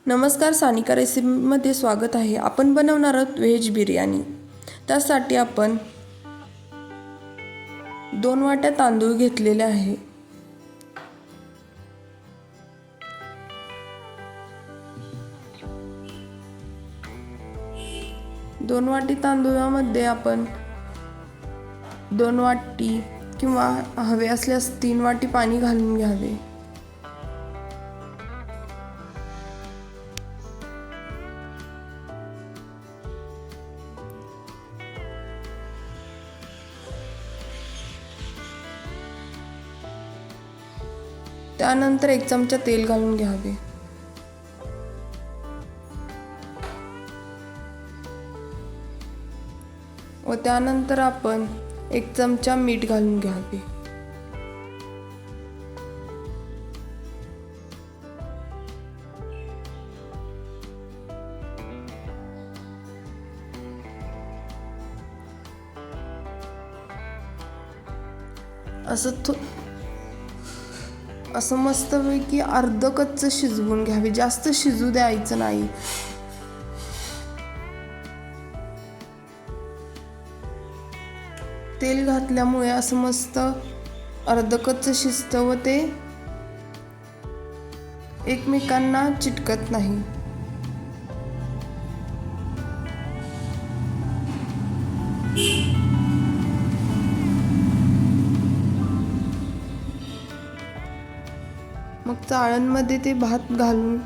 नमस्कार, सानिका रेसिपीमध्ये स्वागत आहे. आपण बनवणार आहोत व्हेज बिर्याणी. त्यासाठी आपण 2 वाट्या तांदूळ घेतलेले आहे. दोन वाटी तांदूळामध्ये आपण 2 वाटी किंवा हवे असल्यास 3 वाटी पाणी घालून घ्यावे. त्यानंतर 1 चमचा तेल घालून घ्यावे. व त्यानंतर आपण 1 चमचा मीठ घालून घ्यावे. असं मस्तपैकी अर्ध कच्चं शिजवून घ्यावे, जास्त शिजू द्यायचं नाही. तेल घातल्यामुळे असं मस्त अर्ध कच्चं शिजतं व ते एकमेकांना चिटकत नाही. मग चाळणमध्ये ते भात घालून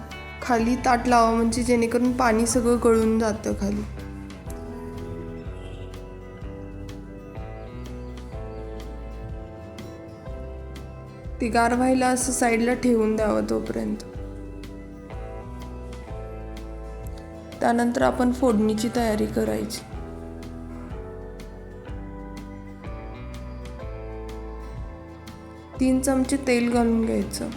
खाली ताट लावा, म्हणजे जेणेकरून पाणी सगळं गळून जातं खाली. ते गार व्हायला असं साईडला ठेवून द्यावं तोपर्यंत. त्यानंतर आपण फोडणीची तयारी करायची. तीन चमचे तेल घालून घ्यायचं.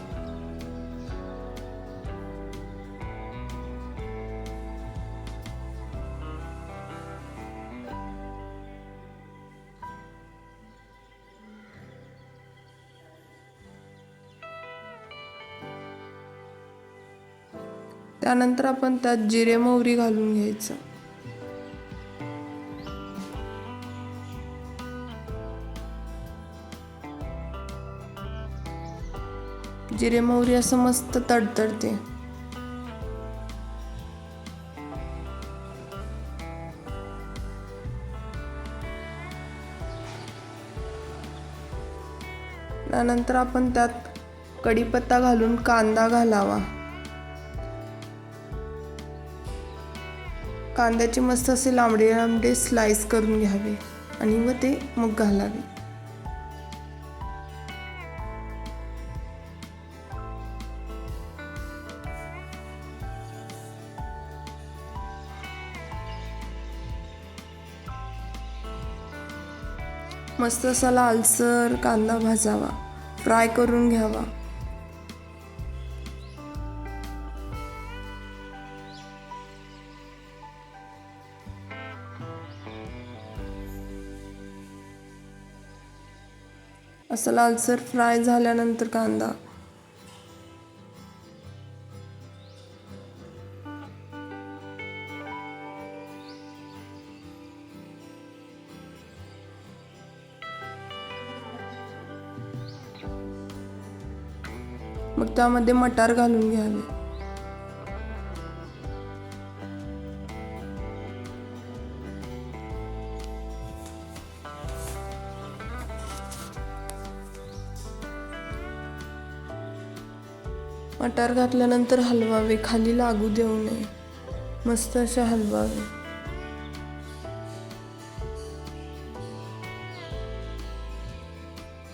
त्यानंतर आपण त्यात जिरे मोहरी घालून घ्यायचं. जिरे मोहरी असं मस्त तडतडते. त्यानंतर आपण त्यात कढीपत्ता घालून कांदा घालावा. कांद्याचे मस्त असे लांबडे लांबडे स्लाइस करून घ्यावे आणि मग ते घालावे. मस्त असा लालसर कांदा भाजावा, फ्राय करून घ्यावा. असं लालसर फ्राय झाल्यानंतर कांदा मग त्यामध्ये मटार घालून घ्यावे. मटार घातल्यानंतर हलवावे, खाली लागू देऊ नये. मस्त असे हलवावे.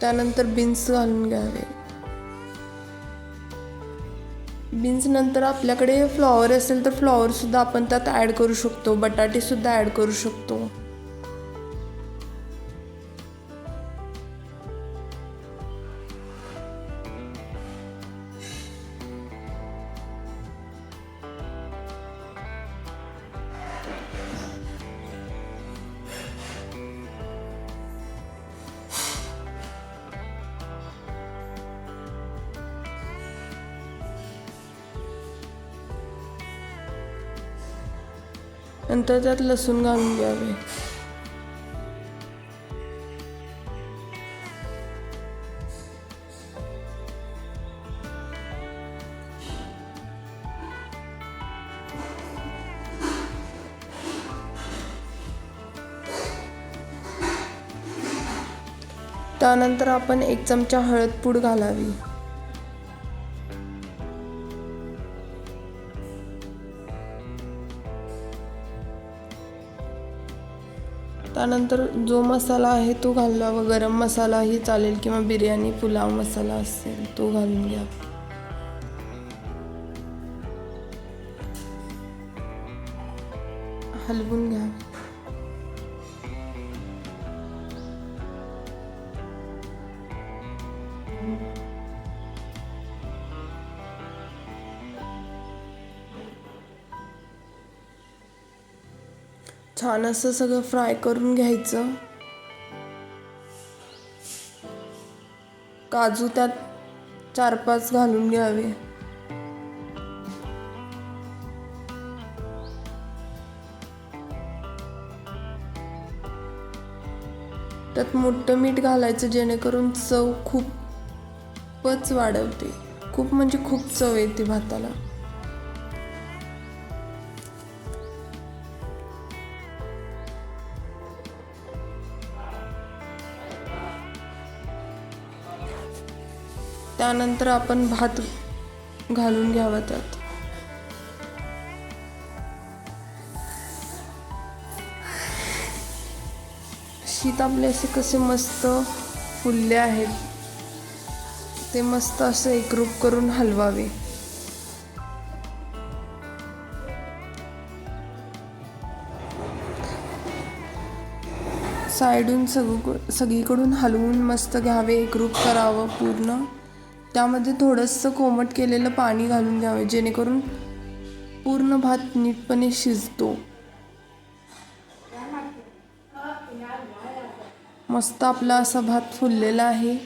त्यानंतर बीन्स घालून घ्यावे. बीन्स नंतर आपल्याकडे फ्लॉवर असेल तर फ्लॉवर सुद्धा आपण त्यात ॲड करू शकतो, बटाटे सुद्धा ॲड करू शकतो. नंतर त्यात लसूण घालून घ्यावे. त्यानंतर आपण 1 चमचा हळद पूड घालावी. त्यानंतर जो मसाला आहे तो घालावा. गरम मसालाही चालेल किंवा बिर्याणी पुलाव मसाला असेल तो घालून घ्या. हलवून घ्या. छान असं सगळं फ्राय करून घ्यायचं. काजू त्यात 4-5 घालून घ्यावे. त्यात मोठं मीठ घालायचं जेणेकरून चव खूपच वाढवते. खूप म्हणजे खूप चव येते भाताला. त्यानंतर आपण भात घालून घ्यावा त्यात. शीत आपले असे कसे मस्त फुलले आहेत ते मस्त असं एकरूप करून हलवावे. साईडून सगळीकडून हलवून मस्त घ्यावे. एकरूप करावं पूर्ण. त्यामध्ये थोडंसं कोमट केलेलं पाणी घालून घ्यावे जेणेकरून पूर्ण भात नीटपणे शिजतो. मस्त आपला असा भात फुललेला आहे.